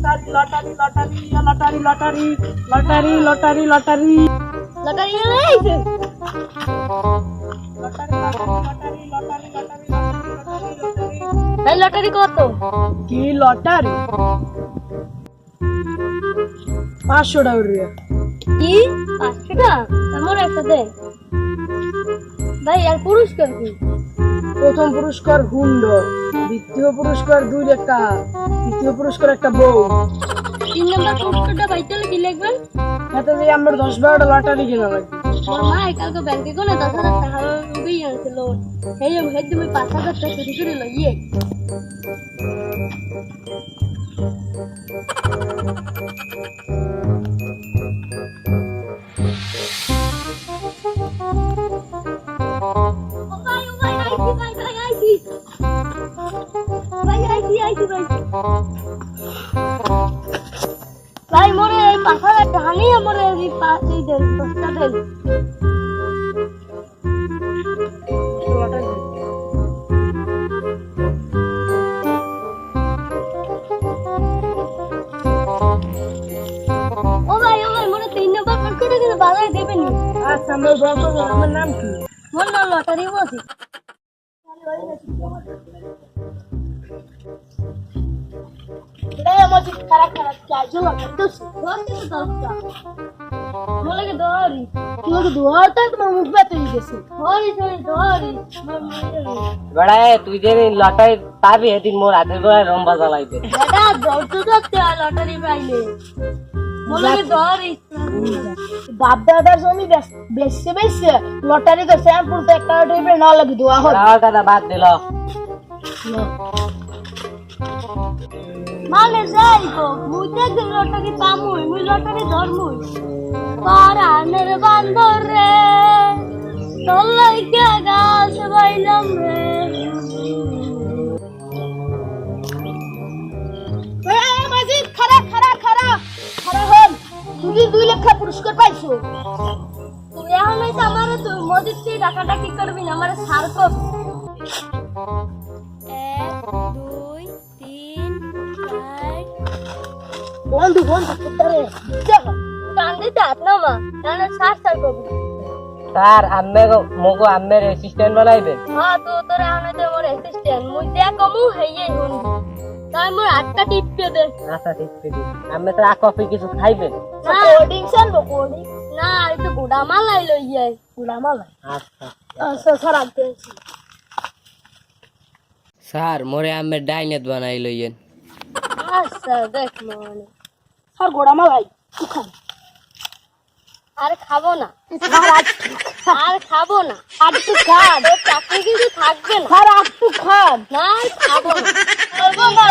Lottery lottery lottery lottery lottery lottery lottery lottery lottery আইছে lottery lottery lottery lottery lottery এই lottery কত কি lottery 500 টাকা রে কি 500 টাকা আমার একটা দে ভাই আর পুরস্কার কি প্রথম পুরস্কার হুন্ডো, দ্বিতীয় পুরস্কার 2 লাখ টাকা, তৃতীয় পুরস্কার একটা বউ। 3 নম্বর পুরস্কারটা পাইতে হলে কি লিখবেন এত দিয়ে আমরা 10-12টা লটারি কিনা লাগবে। মোর মা কালকে ব্যাংকে কোনে 10,000 টাকা রুগী আনছিল এই হেড তুমি 5,000 টাকা চুরি করে লইয়ে ভাই মোরে এই 5,000 টাকা নিয়ে মোরে এই দেন 10টা দেন ও ভাই মোরে 3 নম্বর পুরস্কারটা কিন্তু বাজারে দেবেন নি আচ্ছা আমার বলতো আমার নাম কি? মোর নাম লটারি বসি মজিদ খারাপ খারাপ চাই জো তো বসি তো দশটা মোলে কে দরি তুই দুয়ারটা তোমার মুখ ব্যথা হয়ে গেছে। হরি দরি বেড়া তুই যে লটারি পাবি এদিন মোর হাতের গোড়ায় রম্বা জ্বালাইবে। দাদা দৌড়তে দৌড়তে লটারি পাইলে মোলে কে দরি বাপ দাদার জমি বেশি বেশি লটারি করছে পুরো তো একটা লটারি না লাগে দোয়া হয় আমার কথা বাদ দিল। মালে যাই গো মুই দেখি লটারি পামুই মুই লটারি ধরমুই পরানের বান্দর রে তোর লাইগা গাছ বাইলাম রে মজিদ খারাপ খারাপ খারাপ খারাপ হন তুই 2 লাখ পুরস্কার পাইছো। তুই এখন এসে আমারে তুই মজিদ তুই টাকাটা কি করবি না আমারে সার কর 1 2 3 বন্ধু করে দেখো কান্দে যাত না মা তাহলে সার করবি স্যার আম্মে মগো আম্মের অ্যাসিস্ট্যান্ট বানাইবে। হ্যাঁ তো তোর এখন তো মোর অ্যাসিস্ট্যান্ট মুই দেখ কমু হেইয়ে হুন তাই মোর আটটা টিপে দে আচ্ছা ঠিক আছে আম্মে তো কফি কিছু খাইবেন? না কোডিং সান কোডিং না একটু গুড়া মালাই লইয়ে গুলামালা। আচ্ছা আচ্ছা খারাপ পেয়েছি স্যার মোরে আম্মের ডাইনেট বানাই লইয়েন। আচ্ছা দেখ মানে আর গোড়ামালাই তুই খান আর খাবো না আর খাবো না আর তুই খান তোর চাকরি কিন্তু থাকবে না খারাপ তুই খান না আর খাবো না বলবো না